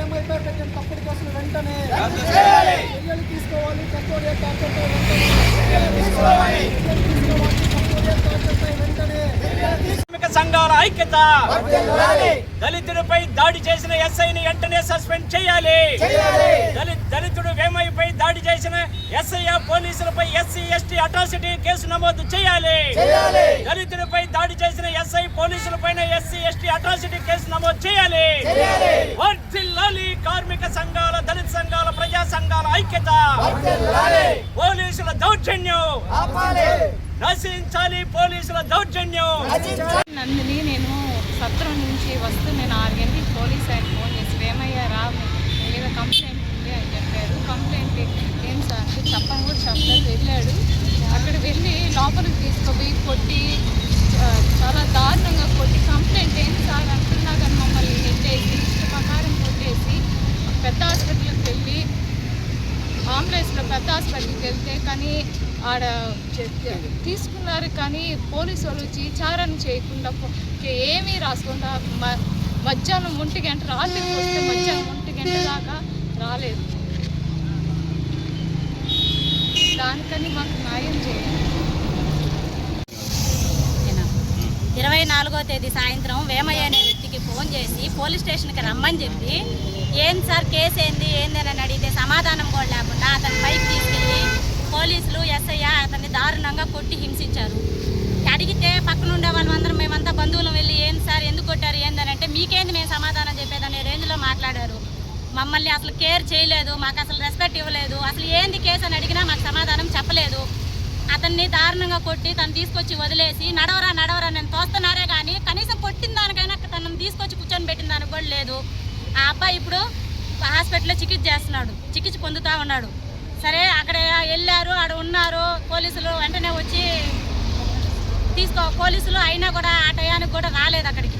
ఏమైతే పెట్టిన తప్పుడు కేసులు వెంటనే చర్యలు తీసుకోవాలి. కస్టోడియల్ టార్చర్పై వెంటనే సంఘాల ఐక్యత. దళితుడిపై దాడి చేసిన ఎస్ఐని వెంటనే సస్పెండ్ చేయాలి. దళితుడు వేమయ్యపై దాడి చేసిన ఎస్ఐ పోలీసులపై ఎస్సీ ఎస్టీ అట్రాసిటీ కేసు నమోదు చేయాలి. దళితుడిపై దాడి చేసిన ఎస్ఐ పోలీసులపైన ఎస్సీ ఎస్టీ అట్రాసిటీ కేసు నమోదు చేయాలి. వర్ధిల్లాలి కార్మిక సంఘాల, దళిత సంఘాల, ప్రజా సంఘాల ఐక్యత. పోలీసుల దౌర్జన్యం నశించాలి. పోలీసుల దౌర్జన్యం. నందిని, నేను సత్రం నుంచి వస్తూ నేను 6 గంటలకు పోలీస్ ఆయన ఫోన్ చేసి వేమయ్య రా మీద కంప్లైంట్ ఉంది అని చెప్పారు. కంప్లైంట్ ఏం సార్ చెప్పని కూడా చెప్పలేదు. వెళ్ళాడు. అక్కడ వెళ్ళి లోపలికి తీసుకుపోయి కొట్టి చాలా దారుణంగా కొట్టి కంప్లైంట్ ఏంటి సార్ అంటున్నా కానీ మమ్మల్ని నెట్టేసి ఇష్ట ప్రకారం కొట్టేసి పెద్ద హాస్పిటల్కి వెళ్ళి అంబులెన్స్లో పెద్ద హాస్పిటల్కి వెళ్తే కానీ ఆడ తీసుకున్నారు. కానీ పోలీసు వాళ్ళు వచ్చి విచారణ చేయకుండా ఏమీ రాసుకుండా మధ్యాహ్నం 1 గంట రాత్రికి వస్తే మధ్యాహ్నం 1 గంట దాకా రాలేదు. దానికని మాకు న్యాయం చేయాలి. 24వ తేదీ సాయంత్రం వేమయ్య అనే వ్యక్తికి ఫోన్ చేసి పోలీస్ స్టేషన్కి రమ్మని చెప్పి ఏం సార్ కేసు ఏందని అడిగితే సమాధానం కూడా లేకుండా అతని పైకి తీసుకెళ్ళి పోలీసులు ఎస్ఐ అతన్ని దారుణంగా కొట్టి హింసించారు. అడిగితే పక్కన ఉండే వాళ్ళందరం మేమంతా బంధువులు వెళ్ళి ఏం సార్ ఎందుకు కొట్టారు ఏందని అంటే మీకేంది మేము సమాధానం చెప్పేదనే రేంజ్లో మాట్లాడారు. మమ్మల్ని అసలు కేర్ చేయలేదు, మాకు అసలు రెస్పెక్ట్ ఇవ్వలేదు. అసలు ఏంది కేసు అని అడిగినా మాకు సమాధానం చెప్పలేదు. అతన్ని దారుణంగా కొట్టి తను తీసుకొచ్చి వదిలేసి నడవరా నేను తోస్తున్నారే కానీ కనీసం కొట్టిన దానికైనా తనను తీసుకొచ్చి కూర్చొని పెట్టిన దానికి కూడా లేదు. ఆ అబ్బాయి ఇప్పుడు హాస్పిటల్లో చికిత్స పొందుతూ ఉన్నాడు. సరే అక్కడ వెళ్ళారు, ఆడ ఉన్నారు పోలీసులు. వెంటనే వచ్చి పోలీసులు అయినా కూడా ఆ టయానికి కూడా రాలేదు అక్కడికి.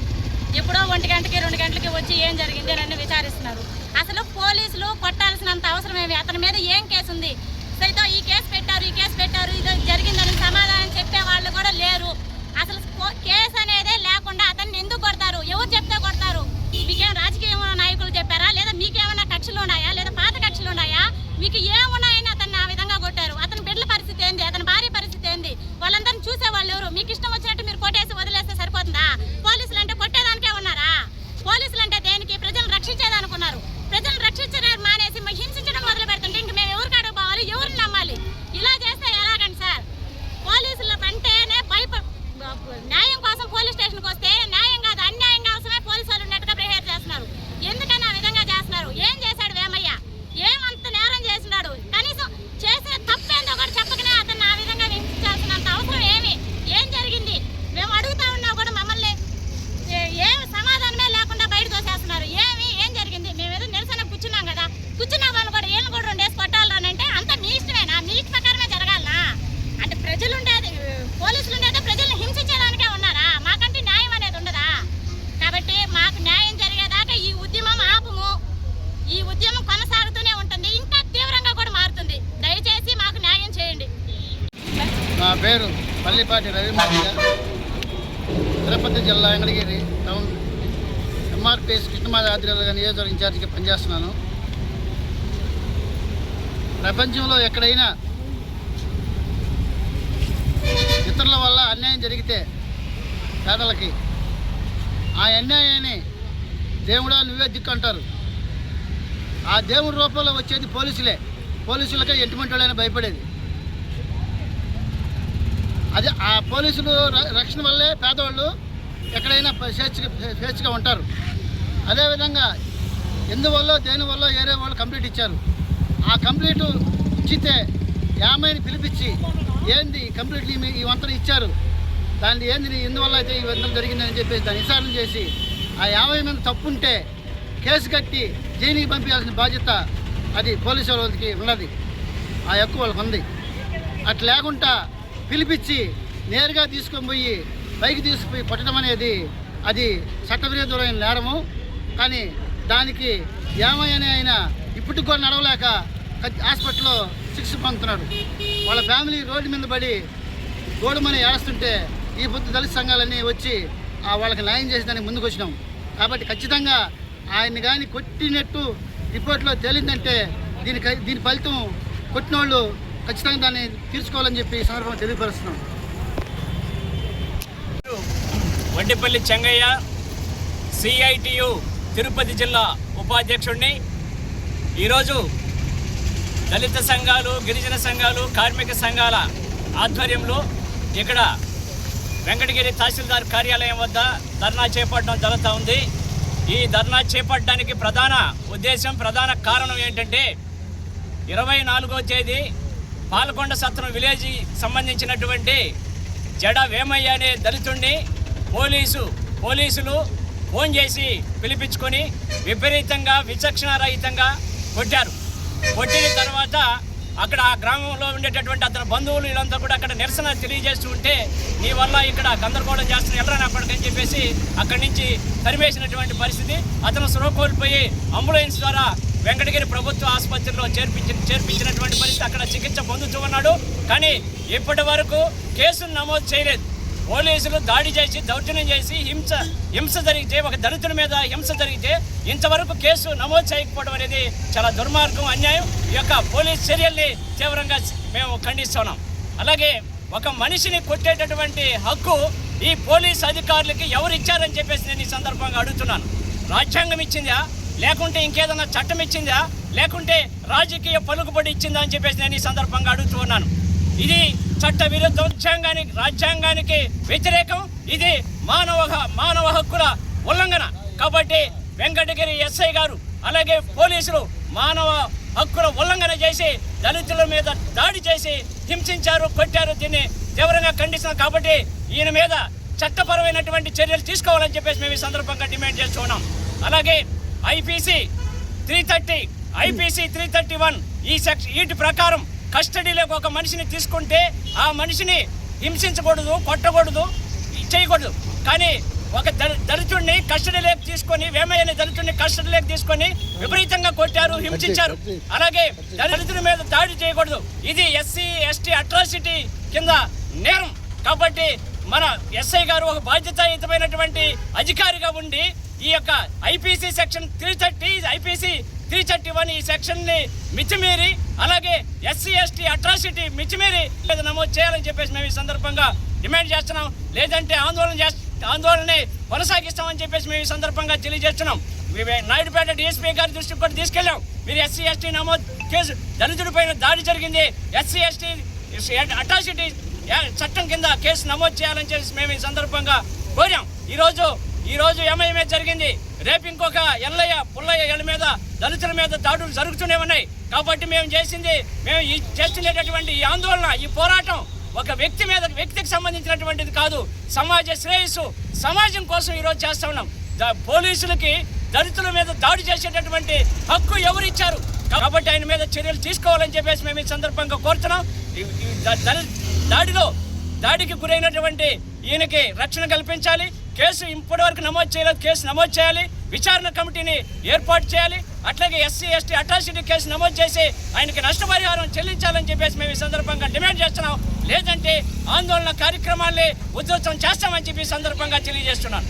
ఎప్పుడో 1 గంటకి 2 గంటలకి వచ్చి ఏం జరిగింది అని విచారిస్తున్నారు. అసలు పోలీసులు కొట్టాల్సినంత అవసరం ఏమి? అతని మీద ఏం కేసు ఉంది? సరితో ఈ కేసు పెట్టారు ఇది జరిగిందని సమాధానం చెప్పే వాళ్ళు కూడా లేరు. అసలు కేసు అనేదే లేకుండా అతన్ని ఎందుకు కొడతారు? ఎవరు చెప్తే కొడతారు? మీకేం రాజకీయ నాయకులు చెప్పారా? లేదా మీకేమైనా కక్షలు ఉన్నాయా? లేదా పాత కక్షలు ఉన్నాయా? మీకు ఏమున్నాయని అతన్ని ఆ విధంగా కొట్టారు? అతని బిడ్డల పరిస్థితి ఏంది? అతని భార్య పరిస్థితి ఏంది? వాళ్ళందరినీ చూసేవాళ్ళు ఎవరు? మీకు ఇష్టం వచ్చినట్టు మీరు కొట్టేసి వదిలేస్తే సరిపోతుందా? పోలీసులు అంటే కొట్టేదానికే ఉన్నారా? పోలీసులు అంటే దేనికి? ప్రజలను రక్షించేదానుకున్నారు. ప్రజలను రక్షించడం మానేసి హింసించడం మొదలు పెడుతుంటే ఇంక మేము ఎవరికి అడగపోవాలి? ఎవరిని నమ్మాలి? ఇలా చేస్తే ఎలాగండి సార్? పోలీసుల అంటేనే న్యాయం కోసం పోలీస్ స్టేషన్కి వస్తే న్యాయం కాదు అన్యాయం కోసమే పోలీసు వాళ్ళు ఉన్నట్టుగా బిహేవ్ చేస్తున్నారు. ఎందుకని ఆ విధంగా చేస్తున్నారు? ఏం చేశాడు వేమయ్య? ఏమంత నేరం చేసినాడు? కనీసం చేసిన తప్పేందో కూడా చెప్పకనే అతన్ని ఆ విధంగా హింసించాల్సినంత అవసరం ఏం జరిగింది? మేము అడుగుతా ఉన్నా కూడా మమ్మల్ని ఏం సమాధానమే లేకుండా బయట తోసేస్తున్నారు. ఏం జరిగింది? మేము ఏదో నిరసన కూర్చున్నాం కదా, కూర్చున్న వాళ్ళు కూడా ఏళ్ళు కూడా 2 డేస్ కొట్టాలనంటే అంత మీ ఇష్టమేనా? మీ ఇష్ట ప్రకారమే జరగాలనా? అంటే ప్రజలు ఉండేది, పోలీసులు ఉండేది ప్రజల్ని హింసించేదానికే ఉన్నారా? మాకంటే న్యాయం అనేది ఉండదా? కాబట్టి మాకు న్యాయం జరిగేదాకా ఈ ఉద్యమం ఆపము. ఈ ఉద్యమం కొనసాగుతూనే ఉంటుంది, ఇంకా తీవ్రంగా కూడా మారుతుంది. దయచేసి మాకు న్యాయం చేయండి. నా పేరు పల్లిపాటి రవిమూర్తి, తిరుపతి జిల్లా వెంకటగిరి టౌన్ ఎంఆర్పిఎస్ కృష్ణమాది ఆధ్వర్యంలో నియోజకవర్గ ఇన్ఛార్జిగా పనిచేస్తున్నాను. ప్రపంచంలో ఎక్కడైనా ఇతరుల వల్ల అన్యాయం జరిగితే పేదలకి ఆ అన్యాయాన్ని దేవుడా నువ్వే దిక్కు అంటారు. ఆ దేవుడి రూపంలో వచ్చేది పోలీసులే. పోలీసులకే ఎటువంటి వాళ్ళైనా భయపడేది. అది ఆ పోలీసులు రక్షణ వల్లే పేదవాళ్ళు ఎక్కడైనా స్వేచ్ఛగా ఉంటారు. అదేవిధంగా ఎందువల్ల దేనివల్ల ఏరే వాళ్ళు కంప్లీట్ ఇచ్చారు. ఆ కంప్లీట్ ఇచ్చితే యామైని పిలిపించి ఏంది కంప్లీట్లీ ఈ వంతన ఇచ్చారు, దాన్ని ఏంది ఎందువల్ల అయితే ఈ వంతన జరిగిందని చెప్పేసి దాన్ని విచారణ చేసి ఆ 50 మంది తప్పుంటే కేసు కట్టి జైలుకి పంపించాల్సిన బాధ్యత అది పోలీసు వాళ్ళకి ఉన్నది. ఆ హక్కు వాళ్ళకి ఉంది. అట్లా లేకుండా పిలిపించి నేరుగా తీసుకొని పోయి పైకి తీసుకుపోయి కొట్టడం అనేది అది చట్టవిరోధమైన నేరము. కానీ దానికి ఏమయ్యని ఆయన ఇప్పటికి కూడా నడవలేక హాస్పిటల్లో చికిత్స పొందుతున్నాడు. వాళ్ళ ఫ్యామిలీ రోడ్డు మీద పడి గోడుమని ఏడుస్తుంటే ఈ పొద్దు దళిత సంఘాలన్నీ వచ్చి వాళ్ళకి న్యాయం చేసేదానికి ముందుకు వచ్చినాం. కాబట్టి ఖచ్చితంగా ఆయన్ని కానీ కొట్టినట్టు రిపోర్ట్లో తేలిందంటే దీని ఫలితం కొట్టిన వాళ్ళు ఖచ్చితంగా దాన్ని తీర్చుకోవాలని చెప్పి ఈ సందర్భంగా తెలియపరుస్తున్నాం. వడ్డిపల్లి చెంగయ్య, CITU తిరుపతి జిల్లా ఉపాధ్యక్షుడిని. ఈరోజు దళిత సంఘాలు, గిరిజన సంఘాలు, కార్మిక సంఘాల ఆధ్వర్యంలో ఇక్కడ వెంకటగిరి తహసీల్దార్ కార్యాలయం వద్ద ధర్నా చేపట్టడం జరుగుతూ ఉంది. ఈ ధర్నా చేపట్టడానికి ప్రధాన ఉద్దేశం, ప్రధాన కారణం ఏంటంటే 24వ తేదీ పాలకొండ సత్రం విలేజ్ సంబంధించినటువంటి జడ వేమయ్య అనే దళితుడిని పోలీసులు ఫోన్ చేసి పిలిపించుకొని విపరీతంగా విచక్షణారహితంగా కొట్టారు. కొట్టిన తర్వాత అక్కడ ఆ గ్రామంలో ఉండేటటువంటి అతని బంధువులు వీళ్ళంతా కూడా అక్కడ నిరసన తెలియజేస్తూ ఉంటే, నీ వల్ల ఇక్కడ గందరగోళం చేస్తున్న ఎల్లరా అప్పటికని చెప్పేసి అక్కడి నుంచి తరిమేసినటువంటి పరిస్థితి. అతను స్పృహ కోల్పోయి అంబులెన్స్ ద్వారా వెంకటగిరి ప్రభుత్వ ఆసుపత్రిలో చేర్పించినటువంటి పరిస్థితి. అక్కడ చికిత్స పొందుతూ ఉన్నాడు. కానీ ఇప్పటి వరకు కేసును నమోదు చేయలేదు. పోలీసులు దాడి చేసి దౌర్జన్యం చేసి హింస జరిగితే, ఒక దళితుడి మీద హింస జరిగితే ఇంతవరకు కేసు నమోదు చేయకపోవడం అనేది చాలా దుర్మార్గం, అన్యాయం. ఈ యొక్క పోలీస్ చర్యల్ని తీవ్రంగా మేము ఖండిస్తున్నాం. అలాగే ఒక మనిషిని కొట్టేటటువంటి హక్కు ఈ పోలీస్ అధికారులకి ఎవరు ఇచ్చారని చెప్పేసి నేను ఈ సందర్భంగా అడుగుతున్నాను. రాజ్యాంగం ఇచ్చిందా, లేకుంటే ఇంకేదన్నా చట్టం ఇచ్చిందా, లేకుంటే రాజకీయ పలుకుబడి ఇచ్చిందా అని చెప్పేసి నేను ఈ సందర్భంగా అడుగుతూ ఉన్నాను. ఇది చట్ట విరుద్ధం, రాజ్యాంగానికి వ్యతిరేకం. ఇది మానవ హక్కుల ఉల్లంఘన. కాబట్టి వెంకటగిరి ఎస్ఐ గారు అలాగే పోలీసులు మానవ హక్కుల ఉల్లంఘన చేసి దళితుల మీద దాడి చేసి హింసించారు, కొట్టారు. దీన్ని తీవ్రంగా ఖండిస్తున్నాం. కాబట్టి ఈయన మీద చట్టపరమైనటువంటి చర్యలు తీసుకోవాలని చెప్పేసి మేము ఈ సందర్భంగా డిమాండ్ చేస్తున్నాం. అలాగే IPC 331 వీటి ప్రకారం కస్టడీలోకి ఒక మనిషిని తీసుకుంటే ఆ మనిషిని హింసించకూడదు, కొట్టకూడదు, చేయకూడదు. కానీ ఒక దళితుడిని కస్టడీలోకి తీసుకొని, వేమయ్య దళితుడిని కస్టడీలోకి తీసుకొని విపరీతంగా కొట్టారు, హింసించారు. అలాగే దళితుడి మీద దాడి చేయకూడదు. ఇది SC/ST అట్రాసిటీ కింద నేరం. కాబట్టి మన ఎస్ఐ గారు ఒక బాధ్యతాయుతమైనటువంటి అధికారిగా ఉండి ఈ యొక్క IPC సెక్షన్ 330, IPC 331 ఈ సెక్షన్ని మితిమీరి, అలాగే SC/ST అట్రాసిటీ మితిమీరి నమోదు చేయాలని చెప్పేసి మేము ఈ సందర్భంగా డిమాండ్ చేస్తున్నాం. లేదంటే ఆందోళనని కొనసాగిస్తామని చెప్పేసి మేము ఈ సందర్భంగా తెలియజేస్తున్నాం. నాయుడుపేట DSP గారి దృష్టికి కూడా తీసుకెళ్ళాం. మీరు SC/ST నమోదు కేసు, దళితుడి పైన దాడి జరిగింది, SC/ST అట్రాసిటీ చట్టం కింద కేసు నమోదు చేయాలని చెప్పేసి మేము ఈ సందర్భంగా కోరాం. ఈరోజు ఏమేమే జరిగింది, రేపు ఇంకొక ఎల్లయ్య పుల్లయ్య మీద దళితుల మీద దాడులు జరుగుతూనే ఉన్నాయి. కాబట్టి మేము చేస్తున్నటువంటి ఈ ఆందోళన, ఈ పోరాటం ఒక వ్యక్తికి సంబంధించినటువంటిది కాదు, సమాజ శ్రేయస్సు, సమాజం కోసం ఈరోజు చేస్తూ ఉన్నాం. పోలీసులకి దళితుల మీద దాడి చేసేటటువంటి హక్కు ఎవరు ఇచ్చారు? కాబట్టి ఆయన మీద చర్యలు తీసుకోవాలని చెప్పేసి మేము ఈ సందర్భంగా కోరుతున్నాం. దాడికి గురైనటువంటి ఈయనకి రక్షణ కల్పించాలి. కేసు ఇప్పటివరకు నమోదు చేయలేదు, కేసు నమోదు చేయాలి. విచారణ కమిటీని ఏర్పాటు చేయాలి. అట్లాగే SC/ST అట్రాసిటీ కేసు నమోదు చేసి ఆయనకి నష్టపరిహారం చెల్లించాలని చెప్పేసి మేము ఈ సందర్భంగా డిమాండ్ చేస్తున్నాం. లేదంటే ఆందోళన కార్యక్రమాల్ని ఉధృతం చేస్తామని చెప్పి ఈ సందర్భంగా తెలియజేస్తున్నాను.